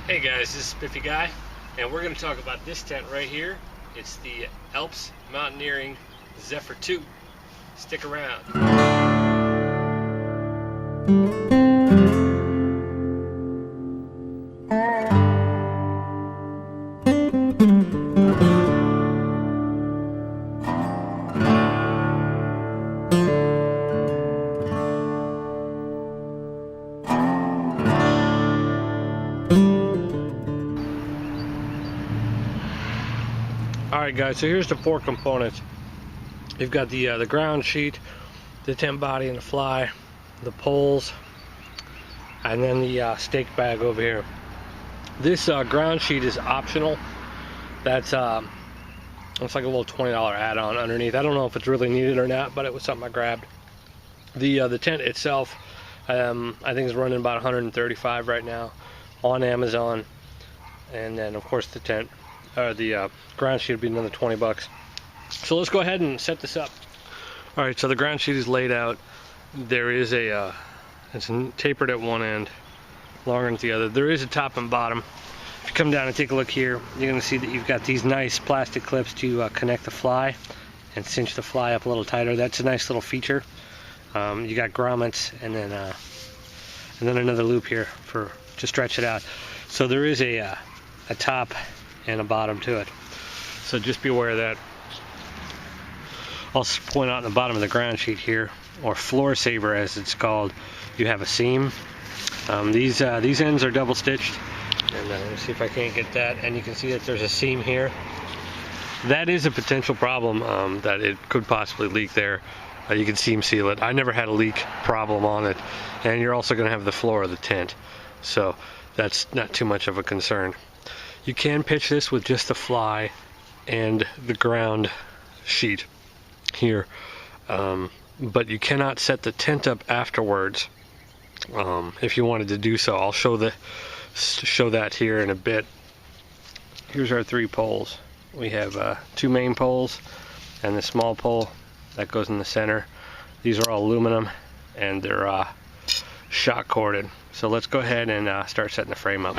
Hey guys, this is Spiffy Guy, and we're going to talk about this tent right here. It's the ALPS Mountaineering Zephyr 2. Stick around. Alright guys, so here's the four components. You've got the ground sheet, the tent body and the fly, the poles, and then the stake bag over here. This ground sheet is optional. That's it's like a little $20 add-on underneath. I don't know if it's really needed or not, but it was something I grabbed. The tent itself, I think is running about $135 right now on Amazon, and then of course the tent. The ground sheet would be another 20 bucks. So let's go ahead and set this up. All right, so the ground sheet is laid out. There is it's tapered at one end, longer than the other. There is a top and bottom. If you come down and take a look here, you're gonna see that you've got these nice plastic clips to connect the fly and cinch the fly up a little tighter. That's a nice little feature. You got grommets and then another loop here to stretch it out. So there is a top and a bottom to it, so just be aware of that. I'll point out in the bottom of the ground sheet here, or floor saver as it's called, you have a seam. These ends are double stitched, and let me see if I can't get that, and you can see that there's a seam here. That is a potential problem, that it could possibly leak there. You can seam seal it. I never had a leak problem on it, and you're also going to have the floor of the tent, so that's not too much of a concern. You can pitch this with just the fly and the ground sheet here, but you cannot set the tent up afterwards if you wanted to do so. I'll show that here in a bit. Here's our three poles. We have two main poles and the small pole that goes in the center. These are all aluminum and they're shock corded. So let's go ahead and start setting the frame up.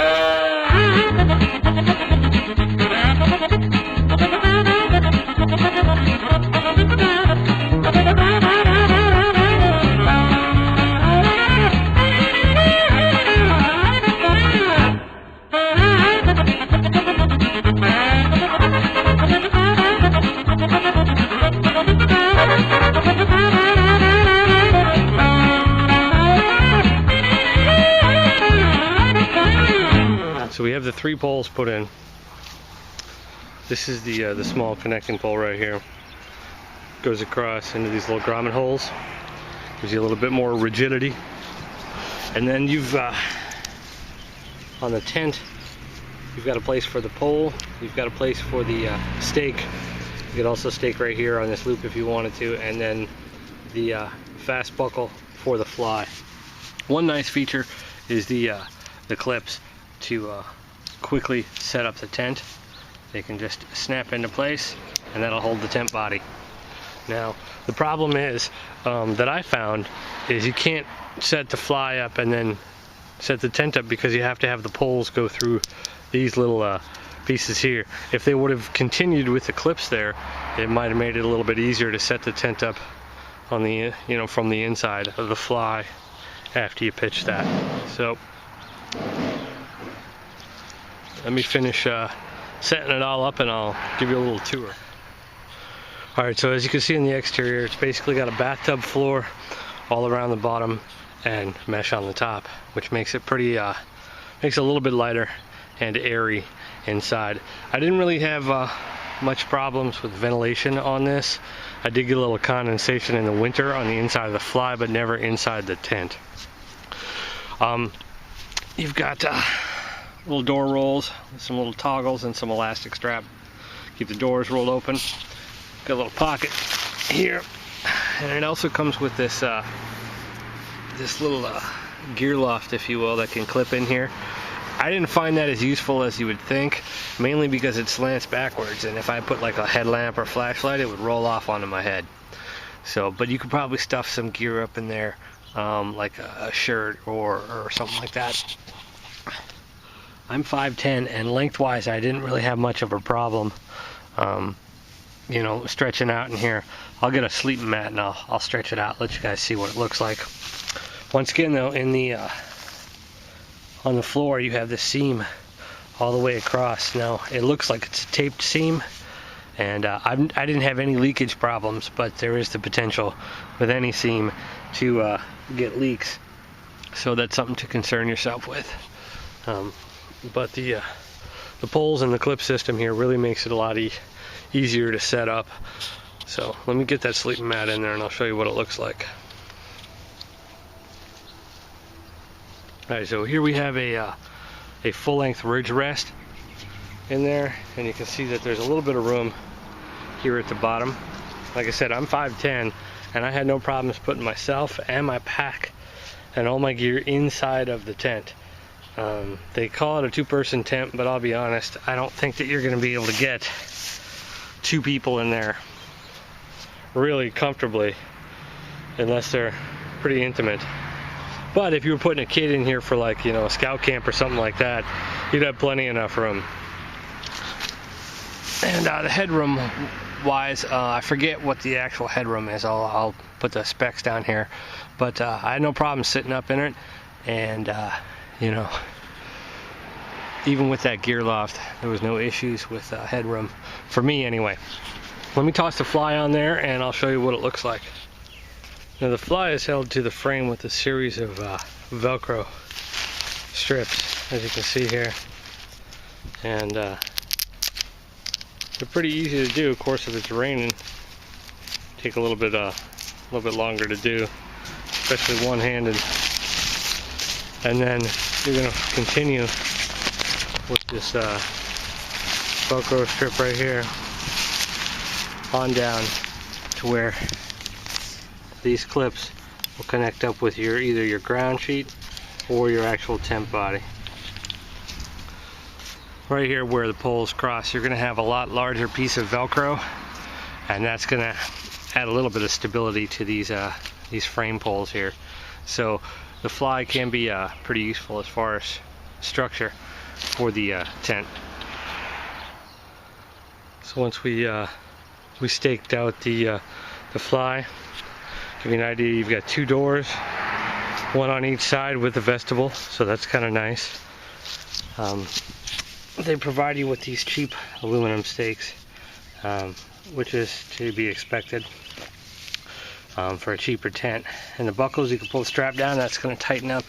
So we have the three poles put in. This is the small connecting pole right here. Goes across into these little grommet holes. Gives you a little bit more rigidity. And then you've on the tent, you've got a place for the pole. You've got a place for the stake. You could also stake right here on this loop if you wanted to, and then the fast buckle for the fly. One nice feature is the clips to quickly set up the tent. They can just snap into place and that'll hold the tent body. Now the problem is that I found is you can't set the fly up and then set the tent up, because you have to have the poles go through these little pieces here. If they would have continued with the clips there, it might have made it a little bit easier to set the tent up on the from the inside of the fly after you pitch that. So let me finish setting it all up and I'll give you a little tour. Alright, so as you can see in the exterior, it's basically got a bathtub floor all around the bottom and mesh on the top, which makes it pretty, makes it a little bit lighter and airy inside. I didn't really have much problems with ventilation on this. I did get a little condensation in the winter on the inside of the fly, but never inside the tent. You've got little door rolls with some little toggles and some elastic strap. Keep the doors rolled open. Got a little pocket here, and it also comes with this this little gear loft, if you will, that can clip in here. I didn't find that as useful as you would think, mainly because it slants backwards, and if I put like a headlamp or flashlight, it would roll off onto my head. So, but you could probably stuff some gear up in there, like a shirt or something like that. I'm 5'10", and lengthwise I didn't really have much of a problem, you know, stretching out in here. I'll get a sleeping mat and I'll stretch it out, let you guys see what it looks like. Once again though, in the on the floor you have this seam all the way across. Now it looks like it's a taped seam, and I didn't have any leakage problems, but there is the potential with any seam to get leaks, so that's something to concern yourself with. But the poles and the clip system here really makes it a lot easier to set up. So let me get that sleeping mat in there and I'll show you what it looks like. Alright, so here we have a full-length ridge rest in there, and you can see that there's a little bit of room here at the bottom. Like I said, I'm 5'10", and I had no problems putting myself and my pack and all my gear inside of the tent. They call it a two-person tent, but I'll be honest, I don't think that you're going to be able to get two people in there really comfortably unless they're pretty intimate. But if you were putting a kid in here for, like, you know, a scout camp or something like that, you'd have plenty enough room. And the headroom wise, I forget what the actual headroom is. I'll put the specs down here, but I had no problem sitting up in it, and you know, even with that gear loft, there was no issues with headroom for me anyway. Let me toss the fly on there and I'll show you what it looks like. Now the fly is held to the frame with a series of Velcro strips, as you can see here, and they're pretty easy to do. Of course, if it's raining, take a little bit longer to do, especially one-handed. And then you're going to continue with this Velcro strip right here on down to where these clips will connect up with either your ground sheet or your actual tent body. Right here where the poles cross, you're going to have a lot larger piece of Velcro, and that's going to add a little bit of stability to these frame poles here. So the fly can be pretty useful as far as structure for the tent. So once we staked out the fly, give you an idea, you've got two doors, one on each side with the vestibule, so that's kind of nice. They provide you with these cheap aluminum stakes, which is to be expected for a cheaper tent. And the buckles, you can pull the strap down, that's going to tighten up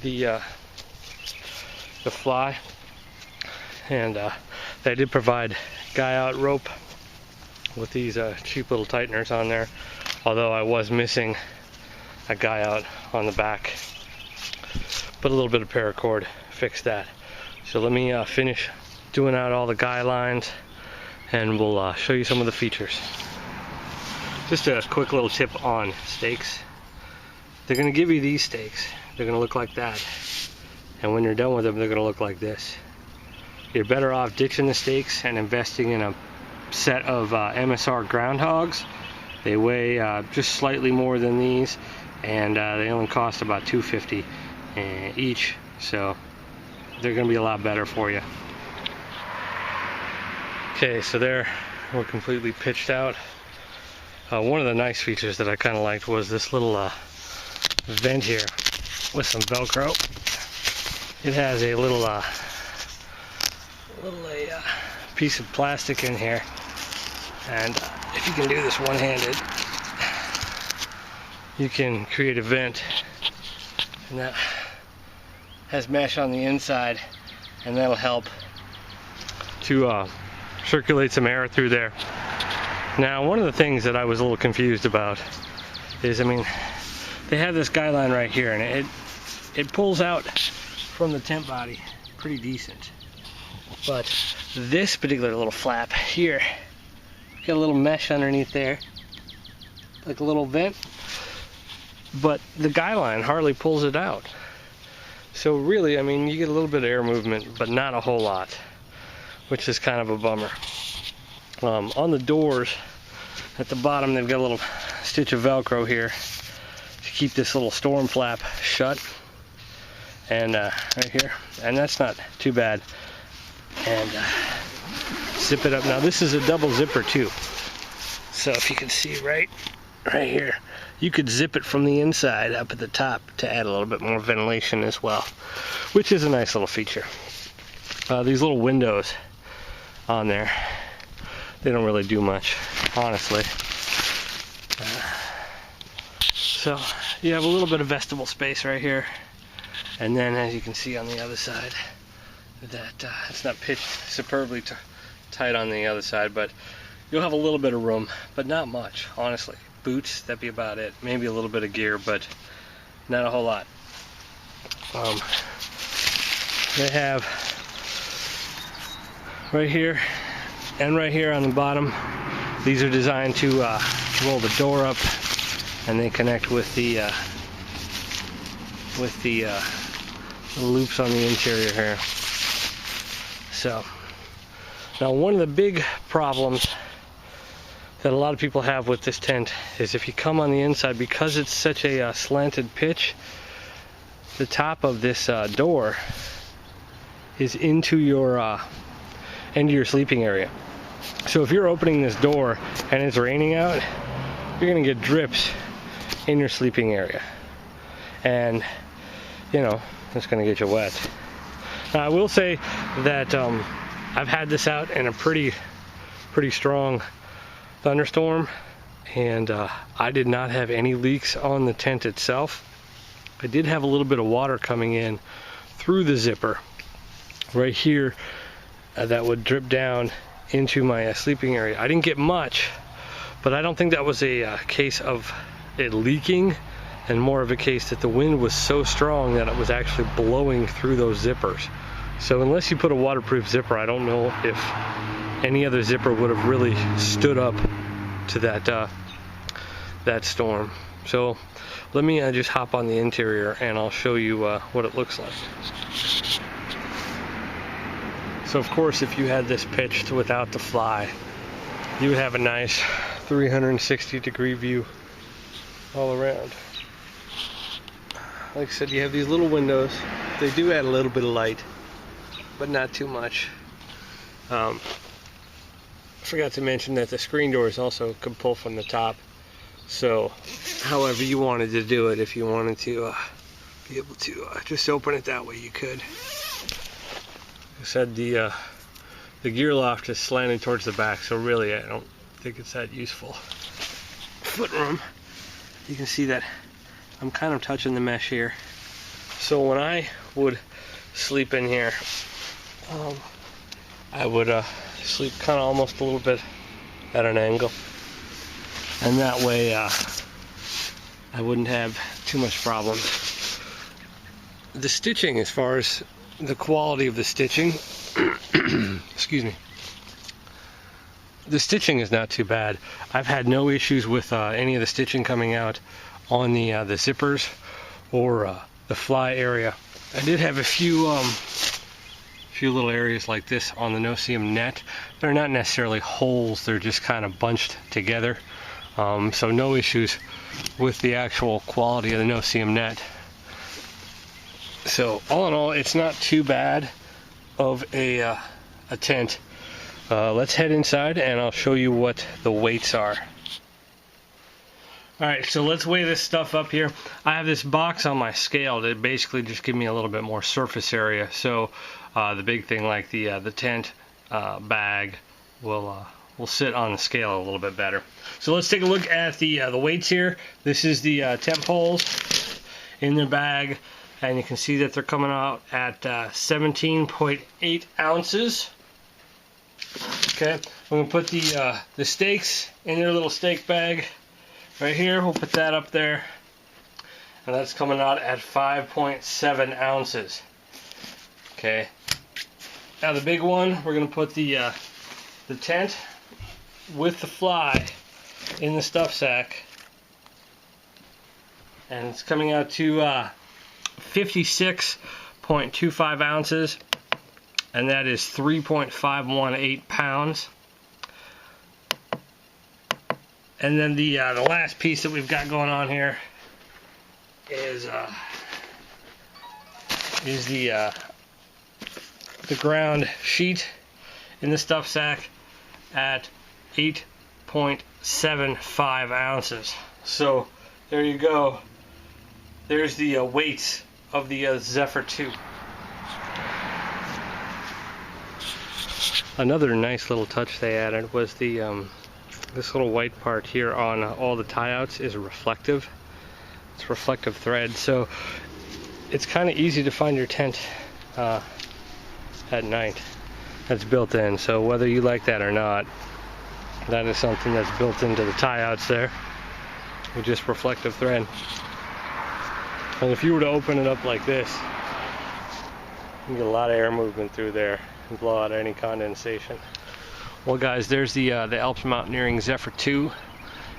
the fly. And they did provide guy out rope with these cheap little tighteners on there, although I was missing a guy out on the back, but a little bit of paracord fixed that. So let me finish doing out all the guy lines and we'll show you some of the features. Just a quick little tip on stakes. They're going to give you these stakes. They're going to look like that, and when you're done with them, they're going to look like this. You're better off ditching the stakes and investing in a set of MSR groundhogs. They weigh just slightly more than these, and they only cost about $2.50 each, so they're going to be a lot better for you. Okay, so there we're completely pitched out. One of the nice features that I kind of liked was this little vent here with some Velcro. It has a little piece of plastic in here, and if you can do this one-handed, you can create a vent, and that has mesh on the inside, and that'll help to circulate some air through there. Now, one of the things that I was a little confused about is, I mean, they have this guy line right here, and it pulls out from the tent body pretty decent. But this particular little flap here, got a little mesh underneath there, like a little vent, but the guy line hardly pulls it out. So really, I mean, you get a little bit of air movement, but not a whole lot, which is kind of a bummer. On the doors at the bottom, they've got a little stitch of Velcro here to keep this little storm flap shut. and right here, and that's not too bad. And zip it up. Now this is a double zipper too, so if you can see right here, you could zip it from the inside up at the top to add a little bit more ventilation as well, which is a nice little feature. These little windows on there, they don't really do much, honestly. So you have a little bit of vestibule space right here, and then as you can see on the other side, that it's not pitched superbly tight on the other side, but you'll have a little bit of room, but not much, honestly. Boots, that'd be about it. Maybe a little bit of gear, but not a whole lot. They have right here and right here on the bottom, these are designed to roll the door up, and they connect with the loops on the interior here. So now one of the big problems that a lot of people have with this tent is if you come on the inside, because it's such a slanted pitch, the top of this door is into your sleeping area. So if you're opening this door and it's raining out, you're gonna get drips in your sleeping area, and you know, it's gonna get you wet. Now I will say that I've had this out in a pretty strong thunderstorm, and I did not have any leaks on the tent itself. I did have a little bit of water coming in through the zipper right here that would drip down into my sleeping area. I didn't get much, but I don't think that was a case of it leaking, and more of a case that the wind was so strong that it was actually blowing through those zippers. So unless you put a waterproof zipper, I don't know if any other zipper would have really stood up to that storm. So let me just hop on the interior and I'll show you what it looks like. So of course, if you had this pitched without the fly, you would have a nice 360-degree view all around. Like I said, you have these little windows. They do add a little bit of light, but not too much. Forgot to mention that the screen doors also could pull from the top. So however you wanted to do it, if you wanted to be able to just open it that way, you could. Like I said, the gear loft is slanted towards the back, so really I don't think it's that useful. Foot room. You can see that I'm kind of touching the mesh here. So when I would sleep in here, I would sleep kind of almost a little bit at an angle, and that way I wouldn't have too much problems. The stitching, as far as the quality of the stitching, excuse me, the stitching is not too bad. I've had no issues with any of the stitching coming out on the zippers or the fly area. I did have a few little areas like this on the no-seam net. They're not necessarily holes, they're just kind of bunched together. So no issues with the actual quality of the no-seam net. So all in all, it's not too bad of a tent. Let's head inside and I'll show you what the weights are. Alright, so let's weigh this stuff up here. I have this box on my scale that basically just give me a little bit more surface area. So the big thing, like the tent bag, will sit on the scale a little bit better. So let's take a look at the weights here. This is the tent poles in the bag, and you can see that they're coming out at 17.8 ounces. Okay, we're gonna put the stakes in their little stake bag right here. We'll put that up there, and that's coming out at 5.7 ounces. Okay. Now the big one, we're gonna put the tent with the fly in the stuff sack, and it's coming out to 56.25 ounces, and that is 3.518 pounds. And then the last piece that we've got going on here is is the ground sheet in the stuff sack at 8.75 ounces. So there you go. There's the weights of the Zephyr 2. Another nice little touch they added was the this little white part here on all the tie-outs is reflective. It's reflective thread, so it's kind of easy to find your tent at night. That's built in, so whether you like that or not, that is something that's built into the tie-outs there with just reflective thread. And if you were to open it up like this, you get a lot of air movement through there and blow out any condensation. Well guys, there's the ALPS Mountaineering Zephyr 2.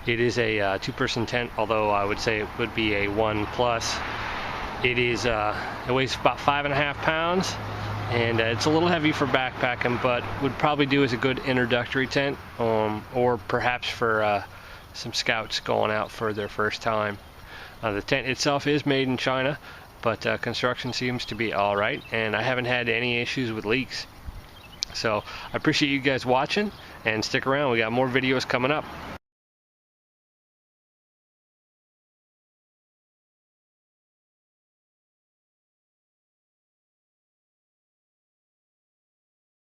It is a two-person tent, although I would say it would be a 1+. It is it weighs about 5.5 pounds, and it's a little heavy for backpacking, but would probably do as a good introductory tent, or perhaps for some scouts going out for their first time. The tent itself is made in China, but construction seems to be alright, and I haven't had any issues with leaks. So I appreciate you guys watching, and stick around, we got more videos coming up.